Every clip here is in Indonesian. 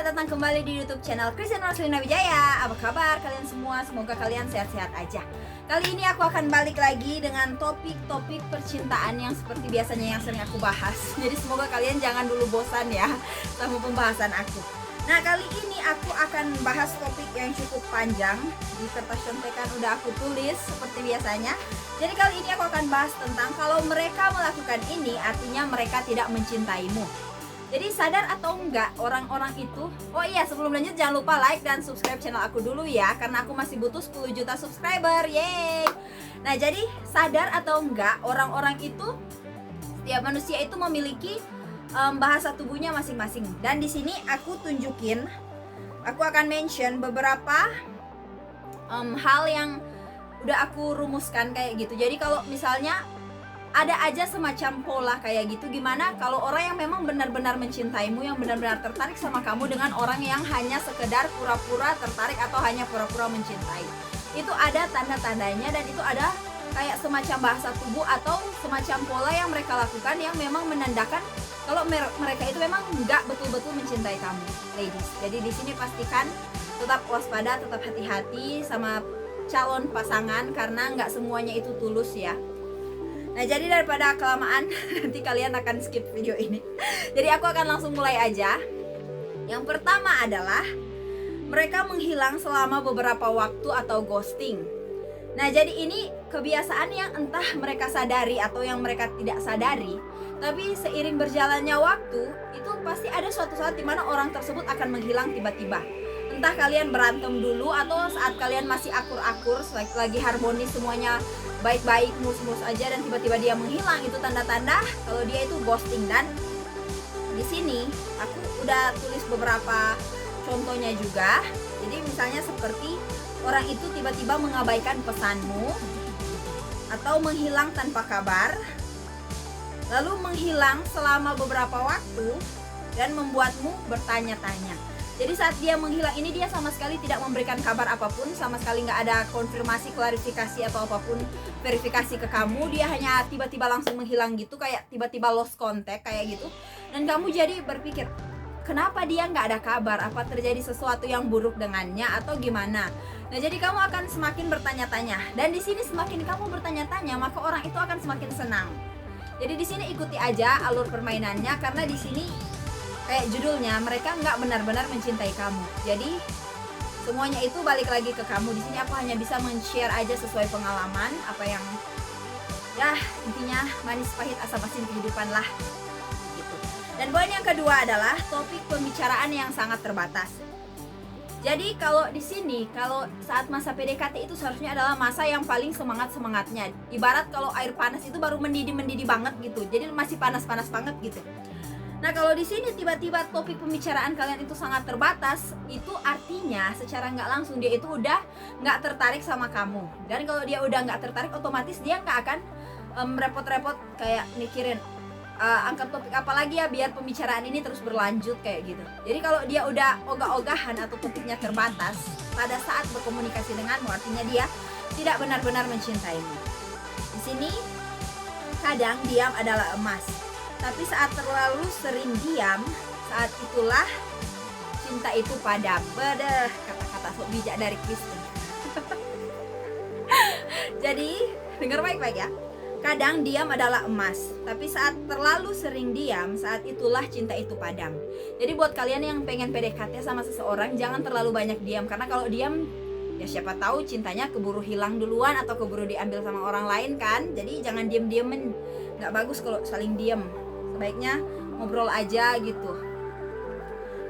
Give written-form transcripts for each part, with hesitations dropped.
Selamat datang kembali di YouTube channel Christian Roslina Wijaya. Apa kabar kalian semua? Semoga kalian sehat-sehat aja. Kali ini aku akan balik lagi dengan topik-topik percintaan yang seperti biasanya yang sering aku bahas. Jadi semoga kalian jangan dulu bosan ya sama pembahasan aku. Nah, kali ini aku akan bahas topik yang cukup panjang. Di kertas contekan udah aku tulis seperti biasanya. Jadi kali ini aku akan bahas tentang kalau mereka melakukan ini artinya mereka tidak mencintaimu. Jadi sadar atau enggak orang-orang itu. Oh iya, sebelum lanjut jangan lupa like dan subscribe channel aku dulu ya, karena aku masih butuh 10 juta subscriber. Yeay. Nah, jadi sadar atau enggak orang-orang itu, setiap manusia itu memiliki bahasa tubuhnya masing-masing. Dan di sini aku tunjukin, aku akan mention beberapa hal yang udah aku rumuskan kayak gitu. Jadi kalau misalnya ada aja semacam pola kayak gitu, gimana kalau orang yang memang benar-benar mencintaimu, yang benar-benar tertarik sama kamu, dengan orang yang hanya sekedar pura-pura tertarik atau hanya pura-pura mencintai. Itu ada tanda-tandanya dan itu ada kayak semacam bahasa tubuh atau semacam pola yang mereka lakukan yang memang menandakan kalau mereka itu memang nggak betul-betul mencintai kamu, ladies. Jadi di sini pastikan tetap waspada, tetap hati-hati sama calon pasangan karena nggak semuanya itu tulus ya. Nah, jadi daripada kelamaan nanti kalian akan skip video ini. Jadi aku akan langsung mulai aja. Yang pertama adalah mereka menghilang selama beberapa waktu atau ghosting. Nah, jadi ini kebiasaan yang entah mereka sadari atau yang mereka tidak sadari, tapi seiring berjalannya waktu itu pasti ada suatu saat dimana orang tersebut akan menghilang tiba-tiba. Entah kalian berantem dulu atau saat kalian masih akur-akur, lagi harmonis semuanya baik-baik, mulus-mulus aja, dan tiba-tiba dia menghilang. Itu tanda-tanda kalau dia itu ghosting. Dan di sini aku udah tulis beberapa contohnya juga. Jadi misalnya seperti orang itu tiba-tiba mengabaikan pesanmu atau menghilang tanpa kabar, lalu menghilang selama beberapa waktu dan membuatmu bertanya-tanya. Jadi saat dia menghilang ini dia sama sekali tidak memberikan kabar apapun, sama sekali nggak ada konfirmasi, klarifikasi atau apapun, verifikasi ke kamu. Dia hanya tiba-tiba langsung menghilang gitu, kayak tiba-tiba lost contact kayak gitu. Dan kamu jadi berpikir, kenapa dia nggak ada kabar? Apa terjadi sesuatu yang buruk dengannya atau gimana? Nah, jadi kamu akan semakin bertanya-tanya. Dan di sini semakin kamu bertanya-tanya, maka orang itu akan semakin senang. Jadi di sini ikuti aja alur permainannya, karena di sini kayak judulnya, mereka nggak benar-benar mencintai kamu. Jadi semuanya itu balik lagi ke kamu. Di sini aku hanya bisa men-share aja sesuai pengalaman, apa yang ya intinya manis pahit asam asin kehidupan lah gitu. Dan poin yang kedua adalah topik pembicaraan yang sangat terbatas. Jadi kalau di sini, kalau saat masa PDKT itu seharusnya adalah masa yang paling semangat-semangatnya. Ibarat kalau air panas itu baru mendidih banget gitu. Jadi masih panas-panas banget gitu. Nah, kalau di sini tiba-tiba topik pembicaraan kalian itu sangat terbatas, itu artinya secara nggak langsung dia itu udah nggak tertarik sama kamu. Dan kalau dia udah nggak tertarik, otomatis dia nggak akan repot-repot kayak mikirin angkat topik apa lagi ya biar pembicaraan ini terus berlanjut kayak gitu. Jadi kalau dia udah ogah-ogahan atau topiknya terbatas pada saat berkomunikasi denganmu, artinya dia tidak benar-benar mencintaimu. Di sini kadang diam adalah emas. Tapi saat terlalu sering diam, saat itulah cinta itu padam. Bedeh, kata-kata sok bijak dari Kristen. Jadi, dengar baik-baik ya. Kadang diam adalah emas, tapi saat terlalu sering diam, saat itulah cinta itu padam. Jadi buat kalian yang pengen PDKT sama seseorang, jangan terlalu banyak diam. Karena kalau diam, ya siapa tahu cintanya keburu hilang duluan atau keburu diambil sama orang lain kan. Jadi jangan diem-diemen. Nggak bagus kalau saling diam. Sebaiknya ngobrol aja gitu.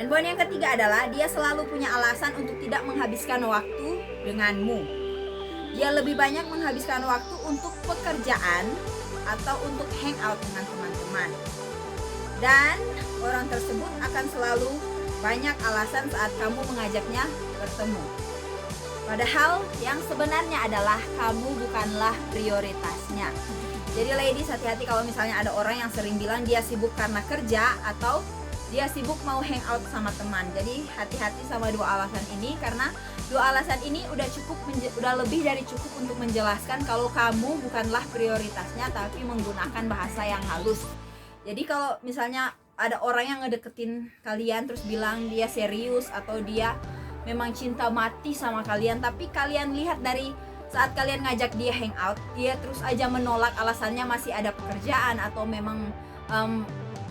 Dan poin yang ketiga adalah dia selalu punya alasan untuk tidak menghabiskan waktu denganmu. Dia lebih banyak menghabiskan waktu untuk pekerjaan atau untuk hangout dengan teman-teman. Dan orang tersebut akan selalu banyak alasan saat kamu mengajaknya bertemu. Padahal yang sebenarnya adalah kamu bukanlah prioritasnya. Jadi ladies, hati-hati kalau misalnya ada orang yang sering bilang dia sibuk karena kerja atau dia sibuk mau hangout sama teman. Jadi hati-hati sama dua alasan ini, karena dua alasan ini udah lebih dari cukup untuk menjelaskan kalau kamu bukanlah prioritasnya tapi menggunakan bahasa yang halus. Jadi kalau misalnya ada orang yang ngedeketin kalian terus bilang dia serius atau dia memang cinta mati sama kalian, tapi kalian lihat dari saat kalian ngajak dia hangout, dia terus aja menolak, alasannya masih ada pekerjaan atau memang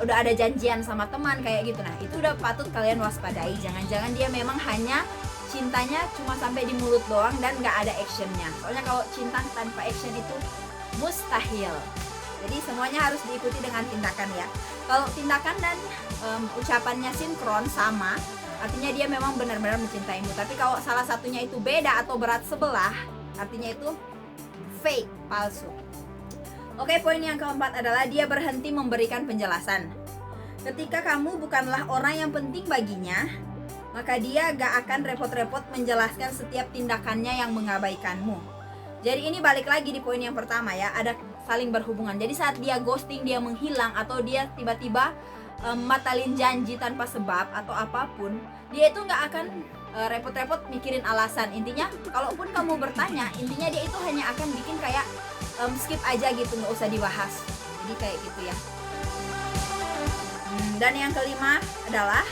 udah ada janjian sama teman kayak gitu. Nah itu udah patut kalian waspadai. Jangan-jangan dia memang hanya cintanya cuma sampai di mulut doang dan gak ada actionnya. Soalnya kalau cinta tanpa action itu mustahil. Jadi semuanya harus diikuti dengan tindakan ya. Kalau tindakan dan ucapannya sinkron sama, artinya dia memang benar-benar mencintaimu. Tapi kalau salah satunya itu beda atau berat sebelah, artinya itu fake, palsu. Oke, poin yang keempat adalah dia berhenti memberikan penjelasan. Ketika kamu bukanlah orang yang penting baginya, maka dia gak akan repot-repot menjelaskan setiap tindakannya yang mengabaikanmu. Jadi ini balik lagi di poin yang pertama ya, ada saling berhubungan. Jadi saat dia ghosting, dia menghilang, atau dia tiba-tiba batalin janji tanpa sebab atau apapun, dia itu nggak akan repot-repot mikirin alasan. Intinya kalaupun kamu bertanya, intinya dia itu hanya akan bikin kayak skip aja gitu, nggak usah dibahas. Jadi kayak gitu ya. Dan yang kelima adalah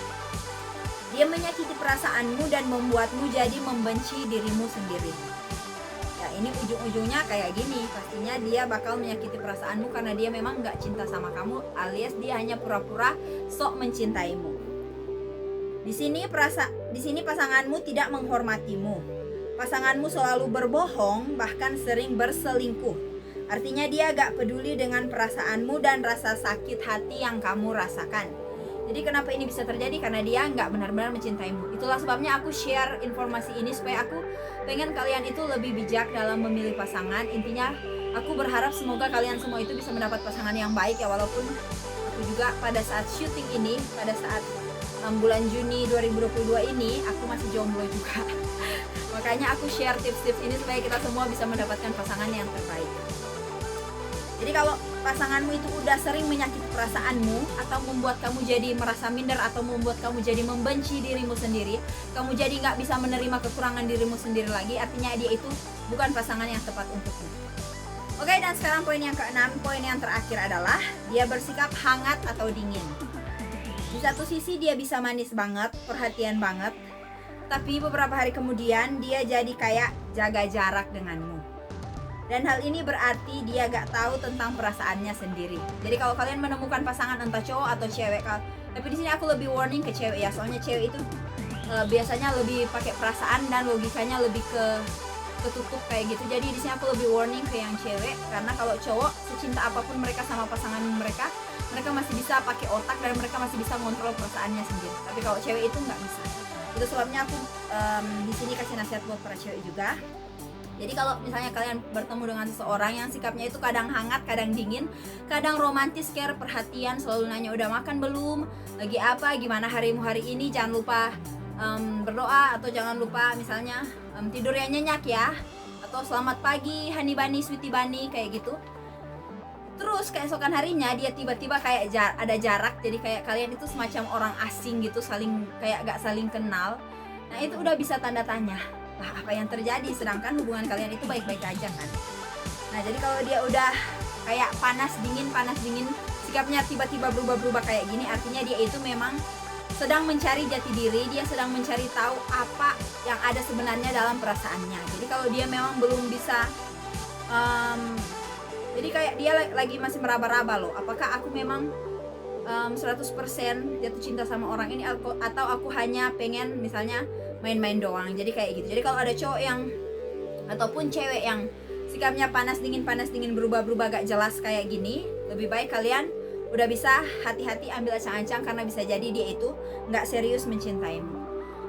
dia menyakiti perasaanmu dan membuatmu jadi membenci dirimu sendiri. Ya ini ujung-ujungnya kayak gini, pastinya dia bakal menyakiti perasaanmu karena dia memang nggak cinta sama kamu, alias dia hanya pura-pura sok mencintaimu. Di sini pasanganmu tidak menghormatimu. Pasanganmu selalu berbohong, bahkan sering berselingkuh. Artinya dia gak peduli dengan perasaanmu dan rasa sakit hati yang kamu rasakan. Jadi kenapa ini bisa terjadi? Karena dia nggak benar-benar mencintaimu. Itulah sebabnya aku share informasi ini supaya aku pengen kalian itu lebih bijak dalam memilih pasangan. Intinya aku berharap semoga kalian semua itu bisa mendapat pasangan yang baik ya. Walaupun aku juga pada saat syuting ini, pada saat bulan Juni 2022 ini aku masih jomblo juga. Makanya aku share tips-tips ini supaya kita semua bisa mendapatkan pasangan yang terbaik. Jadi kalau pasanganmu itu udah sering menyakiti perasaanmu atau membuat kamu jadi merasa minder atau membuat kamu jadi membenci dirimu sendiri, kamu jadi nggak bisa menerima kekurangan dirimu sendiri lagi, artinya dia itu bukan pasangan yang tepat untukmu. Oke, dan sekarang poin yang keenam, poin yang terakhir adalah dia bersikap hangat atau dingin. Di satu sisi dia bisa manis banget, perhatian banget, tapi beberapa hari kemudian dia jadi kayak jaga jarak denganmu. Dan hal ini berarti dia gak tahu tentang perasaannya sendiri. Jadi kalau kalian menemukan pasangan entah cowok atau cewek, tapi di sini aku lebih warning ke cewek ya, soalnya cewek itu biasanya lebih pakai perasaan dan logikanya lebih ketutup kayak gitu. Jadi di sini aku lebih warning ke yang cewek, karena kalau cowok secinta apapun mereka sama pasangan mereka masih bisa pakai otak dan mereka masih bisa ngontrol perasaannya sendiri. Tapi kalau cewek itu nggak bisa. Itu sebabnya aku di sini kasih nasihat buat para cewek juga. Jadi kalau misalnya kalian bertemu dengan seseorang yang sikapnya itu kadang hangat, kadang dingin, kadang romantis, care, perhatian, selalu nanya udah makan belum, lagi apa, gimana harimu hari ini, jangan lupa berdoa, atau jangan lupa misalnya tidur yang nyenyak ya, atau selamat pagi honey bunny, sweetie bunny, kayak gitu. Terus keesokan harinya dia tiba-tiba kayak ada jarak, jadi kayak kalian itu semacam orang asing gitu, saling kayak gak saling kenal. Nah itu udah bisa tanda tanya, apa yang terjadi, sedangkan hubungan kalian itu baik-baik aja kan. Nah jadi kalau dia udah kayak panas dingin, sikapnya tiba-tiba berubah kayak gini, artinya dia itu memang sedang mencari jati diri, dia sedang mencari tahu apa yang ada sebenarnya dalam perasaannya. Jadi kalau dia memang belum bisa jadi kayak dia lagi masih meraba-raba loh, apakah aku memang 100% jatuh cinta sama orang ini, atau aku hanya pengen misalnya main-main doang. Jadi kayak gitu. Jadi kalau ada cowok yang ataupun cewek yang sikapnya panas dingin berubah gak jelas kayak gini, lebih baik kalian udah bisa hati-hati, ambil ancang-ancang, karena bisa jadi dia itu gak serius mencintaimu.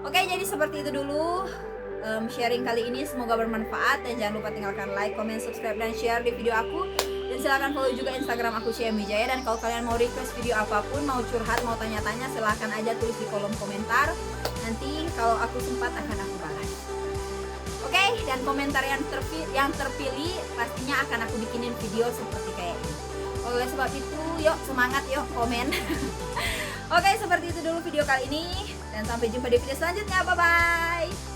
Oke, jadi seperti itu dulu sharing kali ini, semoga bermanfaat, dan jangan lupa tinggalkan like, comment, subscribe, dan share di video aku. Dan silahkan follow juga Instagram aku CM Wijaya. Dan kalau kalian mau request video apapun, mau curhat, mau tanya-tanya, silahkan aja tulis di kolom komentar. Nanti kalau aku sempat akan aku balas. Oke, dan komentar yang terpilih pastinya akan aku bikinin video seperti kayak ini. Oleh sebab itu, yuk semangat, yuk komen. Oke, seperti itu dulu video kali ini, dan sampai jumpa di video selanjutnya. Bye bye.